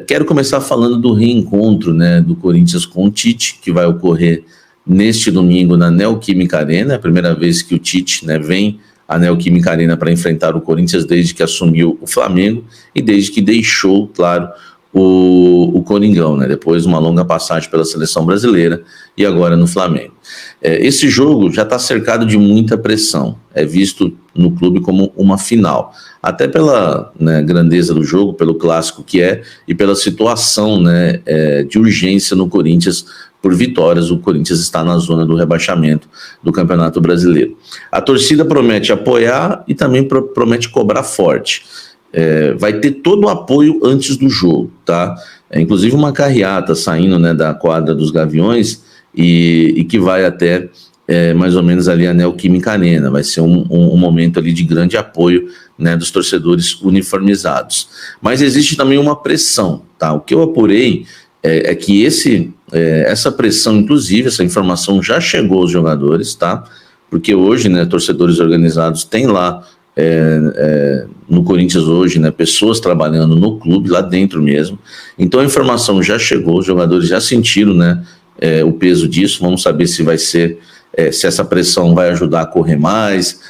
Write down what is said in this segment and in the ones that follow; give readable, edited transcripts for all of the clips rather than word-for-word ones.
Quero começar falando do reencontro, né, do Corinthians com o Tite, que vai ocorrer neste domingo na Neoquímica Arena. É a primeira vez que o Tite, né, vem à Neoquímica Arena para enfrentar o Corinthians desde que assumiu o Flamengo e desde que deixou, claro, o Coringão, né, depois de uma longa passagem pela seleção brasileira e agora no Flamengo. Esse jogo já está cercado de muita pressão, é visto no clube como uma final, até pela, né, grandeza do jogo, pelo clássico que é e pela situação, né, de urgência no Corinthians por vitórias. O Corinthians está na zona do rebaixamento do Campeonato Brasileiro. A torcida promete apoiar e também promete cobrar forte. Vai ter todo o apoio antes do jogo, tá? Inclusive uma carreata saindo, né, da quadra dos Gaviões e que vai até mais ou menos ali a Neoquímica Arena. Vai ser um momento ali de grande apoio, né, dos torcedores uniformizados. Mas existe também uma pressão, tá? O que eu apurei é que essa pressão, inclusive, essa informação já chegou aos jogadores, tá? Porque hoje, né, torcedores organizados têm lá no Corinthians hoje, né, pessoas trabalhando no clube, lá dentro mesmo. Então a informação já chegou, os jogadores já sentiram, né, o peso disso. Vamos saber se vai ser, se essa pressão vai ajudar a correr mais,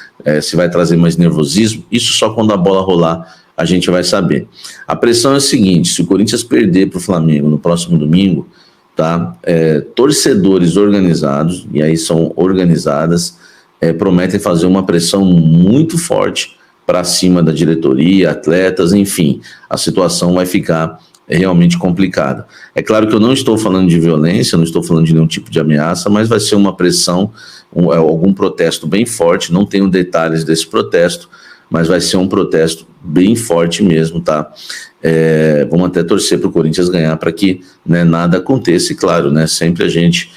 se vai trazer mais nervosismo. Isso só quando a bola rolar a gente vai saber. A pressão é a seguinte: se o Corinthians perder para o Flamengo no próximo domingo, tá, torcedores organizados, e aí são organizadas, prometem fazer uma pressão muito forte para cima da diretoria, atletas, enfim, a situação vai ficar realmente complicada. É claro que eu não estou falando de violência, não estou falando de nenhum tipo de ameaça, mas vai ser uma pressão, algum protesto bem forte. Não tenho detalhes desse protesto, mas vai ser um protesto bem forte mesmo, tá? Vamos até torcer para o Corinthians ganhar para que, né, nada aconteça, e claro, né, sempre a gente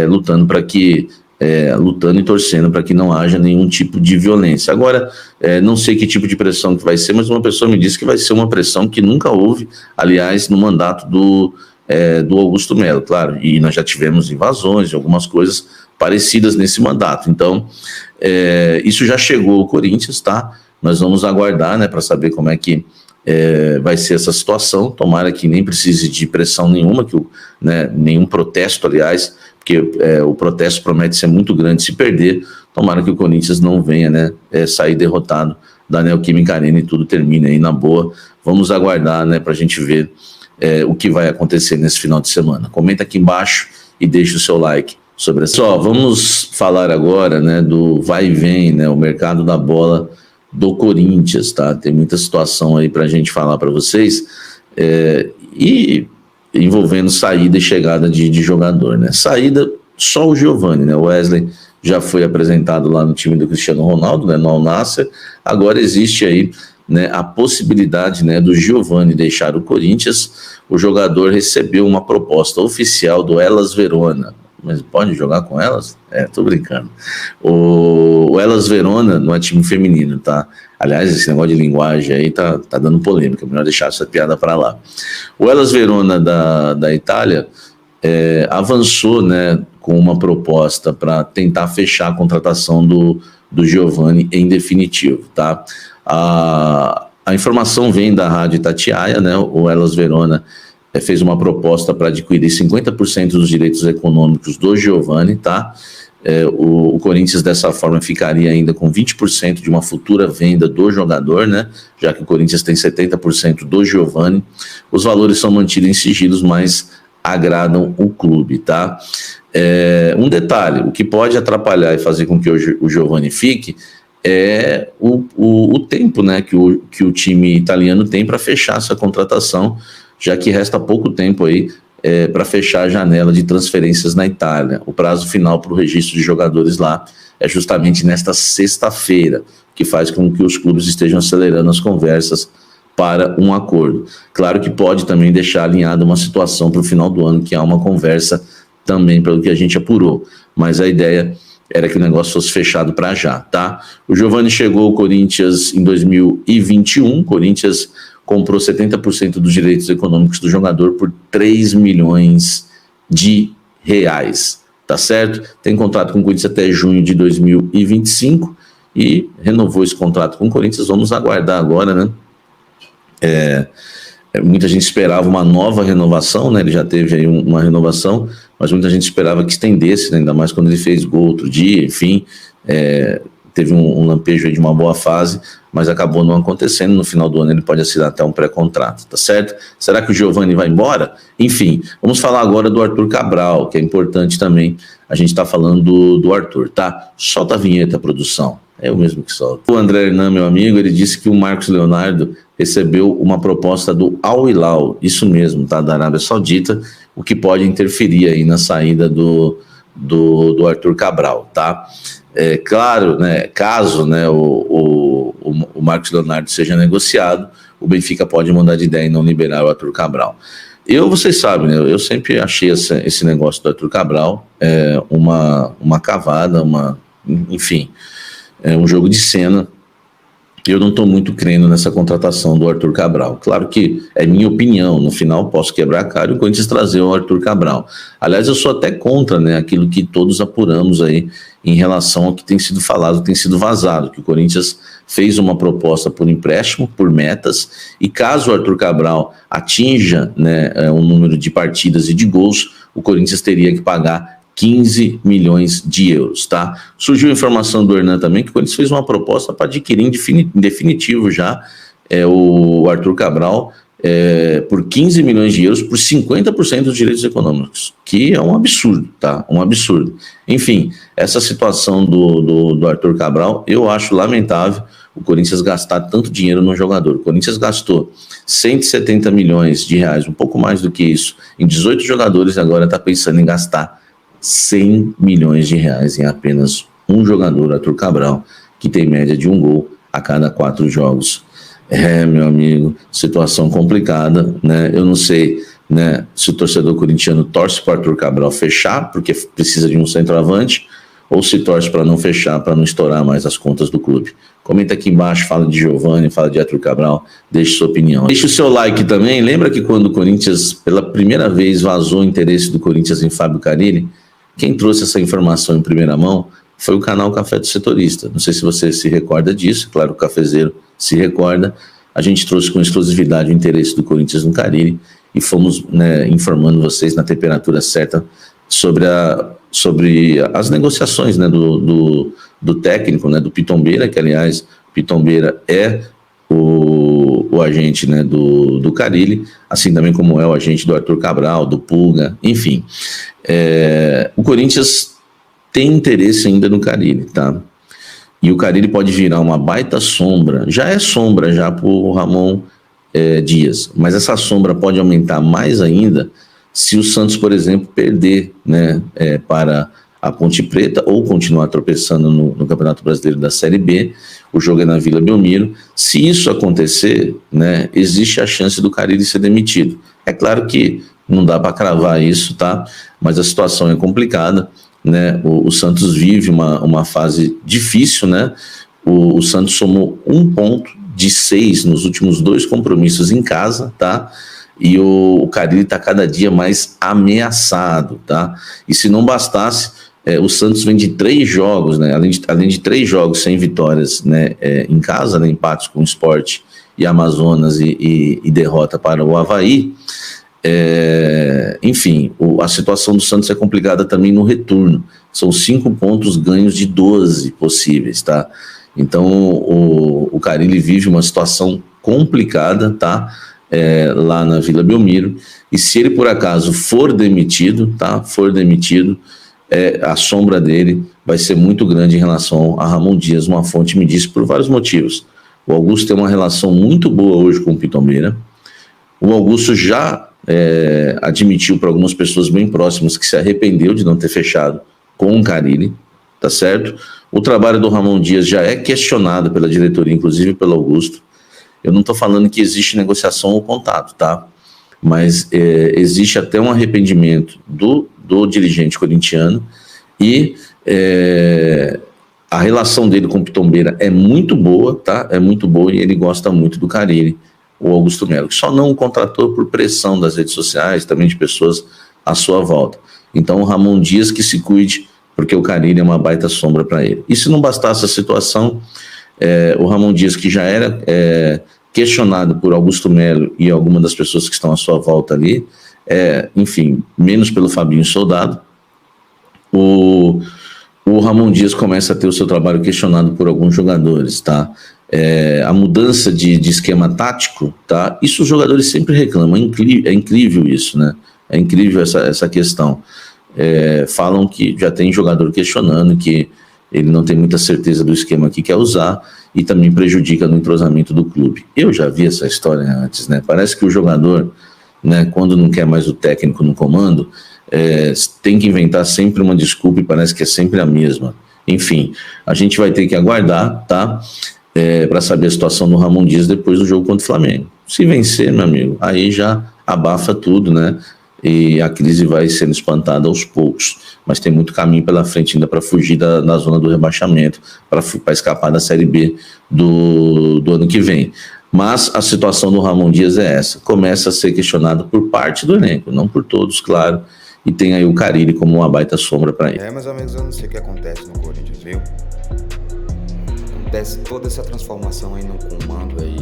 lutando para que lutando e torcendo para que não haja nenhum tipo de violência. Agora, não sei que tipo de pressão que vai ser, mas uma pessoa me disse que vai ser uma pressão que nunca houve, aliás, no mandato do Augusto Melo, claro, e nós já tivemos invasões e algumas coisas parecidas nesse mandato. Então, isso já chegou ao Corinthians, tá? Nós vamos aguardar, né, para saber como é que vai ser essa situação. Tomara que nem precise de pressão nenhuma, nenhum protesto, aliás, porque o protesto promete ser muito grande se perder. Tomara que o Corinthians não venha, né, sair derrotado da Neoquímica Arena e tudo termine aí na boa. Vamos aguardar, né, para a gente ver o que vai acontecer nesse final de semana. Comenta aqui embaixo e deixa o seu like sobre essa. Só, vamos falar agora, né, do vai e vem, né, o mercado da bola do Corinthians, tá? Tem muita situação aí para a gente falar para vocês, e envolvendo saída e chegada de jogador, né? Saída, só o Giovani, né? O Wesley já foi apresentado lá no time do Cristiano Ronaldo, né, no Al Nassr. Agora existe aí, né, a possibilidade, né, do Giovani deixar o Corinthians. O jogador recebeu uma proposta oficial do Hellas Verona. Mas pode jogar com elas? Tô brincando. O Hellas Verona não é time feminino, tá? Aliás, esse negócio de linguagem aí tá dando polêmica, melhor deixar essa piada para lá. O Hellas Verona da Itália avançou, né, com uma proposta para tentar fechar a contratação do Giovani em definitivo, tá? A informação vem da Rádio Itatiaia, né? O Hellas Verona fez uma proposta para adquirir 50% dos direitos econômicos do Giovani, tá? O Corinthians dessa forma ficaria ainda com 20% de uma futura venda do jogador, né? Já que o Corinthians tem 70% do Giovani. Os valores são mantidos em sigilos, mas agradam o clube, tá? Um detalhe: o que pode atrapalhar e fazer com que o Giovani fique é o tempo, né, que o time italiano tem para fechar essa contratação, já que resta pouco tempo aí para fechar a janela de transferências na Itália. O prazo final para o registro de jogadores lá é justamente nesta sexta-feira, que faz com que os clubes estejam acelerando as conversas para um acordo. Claro que pode também deixar alinhada uma situação para o final do ano, que há uma conversa também, pelo que a gente apurou, mas a ideia era que o negócio fosse fechado para já, tá? O Giovani chegou ao Corinthians em 2021, Corinthians comprou 70% dos direitos econômicos do jogador por 3 milhões de reais, tá certo? Tem contrato com o Corinthians até junho de 2025 e renovou esse contrato com o Corinthians. Vamos aguardar agora, né? Muita gente esperava uma nova renovação, né? Ele já teve aí uma renovação, mas muita gente esperava que estendesse, né? Ainda mais quando ele fez gol outro dia, enfim, teve um lampejo aí de uma boa fase, mas acabou não acontecendo. No final do ano ele pode assinar até um pré-contrato, tá certo? Será que o Giovani vai embora? Enfim, vamos falar agora do Arthur Cabral, que é importante também. A gente tá falando do Arthur, tá? Solta a vinheta, produção. É eu mesmo que solto. O André Hernan, meu amigo, ele disse que o Marcos Leonardo recebeu uma proposta do Al Hilal, isso mesmo, tá? Da Arábia Saudita, o que pode interferir aí na saída do Arthur Cabral, tá? É claro, né, caso, né, o Marcos Leonardo seja negociado, o Benfica pode mudar de ideia e não liberar o Arthur Cabral. Vocês sabem, né, eu sempre achei esse negócio do Arthur Cabral uma cavada, enfim, um jogo de cena. Eu não estou muito crendo nessa contratação do Arthur Cabral. Claro que é minha opinião, no final posso quebrar a cara e o Corinthians trazer o Arthur Cabral. Aliás, eu sou até contra, né, aquilo que todos apuramos aí em relação ao que tem sido falado, tem sido vazado, que o Corinthians fez uma proposta por empréstimo, por metas, e caso o Arthur Cabral atinja, né, um número de partidas e de gols, o Corinthians teria que pagar 15 milhões de euros, tá? Surgiu a informação do Hernan também que o Corinthians fez uma proposta para adquirir em definitivo já o Arthur Cabral por 15 milhões de euros por 50% dos direitos econômicos, que é um absurdo, tá? Um absurdo. Enfim, essa situação do Arthur Cabral, eu acho lamentável o Corinthians gastar tanto dinheiro no jogador. O Corinthians gastou 170 milhões de reais, um pouco mais do que isso, em 18 jogadores e agora está pensando em gastar 100 milhões de reais em apenas um jogador, Arthur Cabral, que tem média de 1 gol a cada 4 jogos. Meu amigo, situação complicada, né? Eu não sei, né, se o torcedor corintiano torce para o Arthur Cabral fechar, porque precisa de um centroavante, ou se torce para não fechar, para não estourar mais as contas do clube. Comenta aqui embaixo, fala de Giovani, fala de Arthur Cabral, deixe sua opinião. Deixe o seu like também. Lembra que quando o Corinthians, pela primeira vez, vazou o interesse do Corinthians em Fábio Carille? Quem trouxe essa informação em primeira mão foi o canal Café do Setorista. Não sei se você se recorda disso, claro, o cafezeiro se recorda. A gente trouxe com exclusividade o interesse do Corinthians no Carille e fomos, né, informando vocês na temperatura certa sobre as negociações, né, do técnico, né, do Pitombeira, que aliás, o Pitombeira é o agente, né, do Carille, assim também como é o agente do Arthur Cabral, do Pulga, enfim. O Corinthians tem interesse ainda no Carille, tá? E o Carille pode virar uma baita sombra, já é sombra já para o Ramon Dias, mas essa sombra pode aumentar mais ainda se o Santos, por exemplo, perder, né, para a Ponte Preta ou continuar tropeçando no Campeonato Brasileiro da Série B. O jogo é na Vila Belmiro. Se isso acontecer, né, existe a chance do Carille ser demitido. É claro que não dá para cravar isso, tá? Mas a situação é complicada, né? O Santos vive uma fase difícil, né? O Santos somou 1 ponto de 6 nos últimos 2 compromissos em casa, tá? E o Carille está cada dia mais ameaçado, tá? E se não bastasse, o Santos vem de 3 jogos, né? Além de 3 jogos sem vitórias, né, em casa, né, empates com o Sport e Amazonas e derrota para o Avaí. Enfim, a situação do Santos é complicada também no retorno. São 5 pontos ganhos de 12 possíveis, tá? Então o Carille vive uma situação complicada, tá? Lá na Vila Belmiro, e se ele por acaso for demitido, tá? For demitido, a sombra dele vai ser muito grande em relação a Ramon Dias. Uma fonte me disse por vários motivos. O Augusto tem uma relação muito boa hoje com o Pitombeira. O Augusto já admitiu para algumas pessoas bem próximas que se arrependeu de não ter fechado com o Carille, tá certo? O trabalho do Ramon Dias já é questionado pela diretoria, inclusive pelo Augusto. Eu não estou falando que existe negociação ou contato, tá? Mas existe até um arrependimento do dirigente corintiano e a relação dele com o Pitombeira é muito boa, tá? É muito boa e ele gosta muito do Carille, o Augusto Melo, que só não o contratou por pressão das redes sociais, também de pessoas à sua volta. Então o Ramon Dias que se cuide, porque o Carille é uma baita sombra para ele. E se não bastasse a situação, o Ramon Dias, que já era questionado por Augusto Melo e alguma das pessoas que estão à sua volta ali, enfim, menos pelo Fabinho Soldado, o Ramon Dias começa a ter o seu trabalho questionado por alguns jogadores, tá? A mudança de esquema tático, tá? Isso os jogadores sempre reclamam, é incrível isso, né? É incrível essa questão. Falam que já tem jogador questionando que ele não tem muita certeza do esquema que quer usar e também prejudica no entrosamento do clube. Eu já vi essa história antes, né? Parece que o jogador, né, quando não quer mais o técnico no comando, tem que inventar sempre uma desculpa e parece que é sempre a mesma. Enfim, a gente vai ter que aguardar, tá? Para saber a situação do Ramon Dias depois do jogo contra o Flamengo. Se vencer, meu amigo, aí já abafa tudo, né? E a crise vai sendo espantada aos poucos. Mas tem muito caminho pela frente ainda para fugir da zona do rebaixamento, para escapar da Série B do ano que vem. Mas a situação do Ramon Dias é essa. Começa a ser questionado por parte do elenco, não por todos, claro. E tem aí o Carille como uma baita sombra para ele. Mais ou menos eu não sei o que acontece no Corinthians, viu? Acontece toda essa transformação aí no comando aí,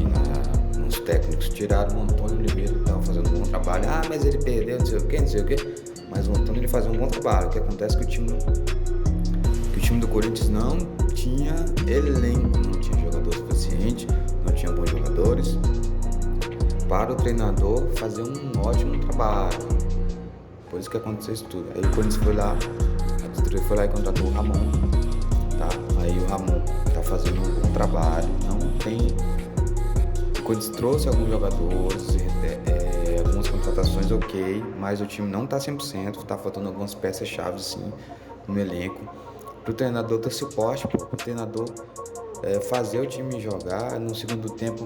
nos técnicos. Tiraram o Antônio Oliveira, que estava fazendo um bom trabalho. Mas ele perdeu, não sei o que. Mas o Antônio ele fazia um bom trabalho. O que acontece é que o time do Corinthians não tinha elenco, não tinha jogador suficiente, não tinha bons jogadores para o treinador fazer um ótimo trabalho. Por isso que aconteceu isso tudo. Aí o Corinthians foi lá e contratou o Ramon, tá? Aí o Ramon tá fazendo um bom trabalho, não tem... O Corinthians trouxe alguns jogadores, algumas contratações ok, mas o time não tá 100%, tá faltando algumas peças-chave assim no elenco. Pro treinador ter suporte, pro treinador fazer o time jogar no segundo tempo.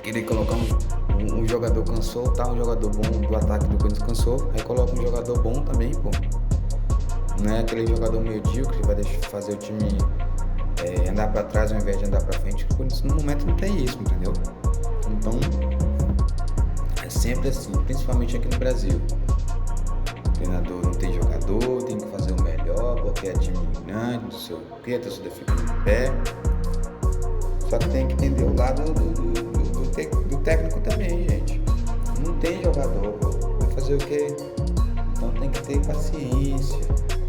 Querer colocar um jogador cansou, tá? Um jogador bom do ataque do Corinthians cansou, aí coloca um jogador bom também, pô. Não é aquele jogador medíocre que vai fazer o time andar pra trás ao invés de andar pra frente. O Corinthians no momento não tem isso, entendeu? Então, é sempre assim, principalmente aqui no Brasil. O treinador não tem jogador, tem que fazer o melhor, porque é time grande, não sei o que, a torcida fica no pé. Só que tem que entender o lado do técnico também, gente. Não tem jogador, vai fazer o quê? Então tem que ter paciência.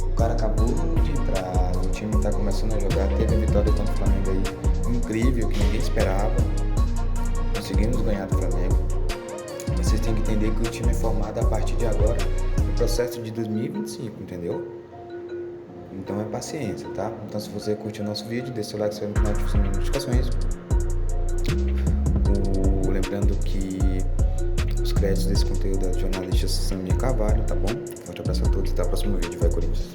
O cara acabou de entrar, o time tá começando a jogar, teve a vitória contra o Flamengo aí, incrível, que ninguém esperava. Conseguimos ganhar do Flamengo. Vocês têm que entender que o time é formado a partir de agora, no processo de 2025, entendeu? Então é paciência, tá? Então se você curtiu o nosso vídeo, deixa seu like, se inscreve no canal, ativa as notificações. Lembrando que os créditos desse conteúdo é do jornalista Samir Carvalho, tá bom? Forte abraço a todos, até o próximo vídeo. Vai, Corinthians!